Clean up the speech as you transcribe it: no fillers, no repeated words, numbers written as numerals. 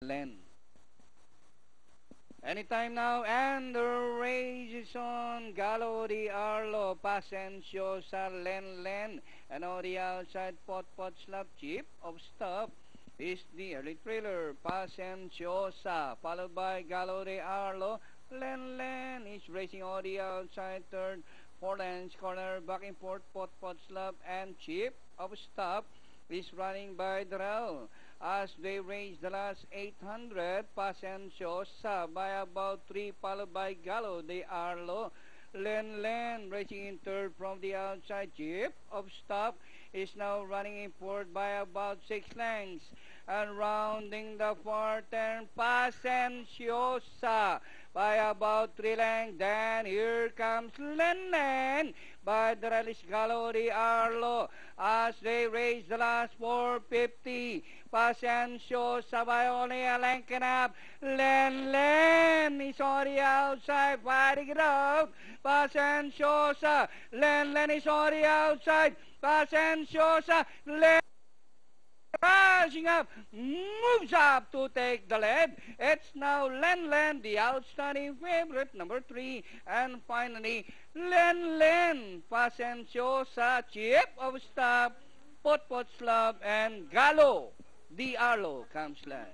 Len. Anytime now, and the race is on. Gallo de Arlo, Pasenciosa, Len, and on the outside, Pot Slap, Chip of Stop is the early trailer, Pasenciosa, followed by Gallo de Arlo. Len is racing on the outside, third, 4 lengths corner, back and forth, Pot Slap, and Chip of Stop is running by Darrell. As they race the last 800, Pasenciosa by about 3, followed by Gallo de Arlo. Len racing in third from the outside. Chip of Stop is now running in fourth by about 6 lengths. And rounding the far turn, Pasenciosa by about 3 lengths. Then here comes Len by the release Gallo de Arlo as they race the last 450. Pasenciosa by only a length and a half. Len is on the outside, fighting it out. Pasenciosa, Len is on the outside. Pasenciosa, Len rising up, moves up to take the lead. It's now Len, the outstanding favorite, number 3. And finally, Len, Pasenciosa, Chip of Stop, Pot Slap, and Gallo de Arlo comes last.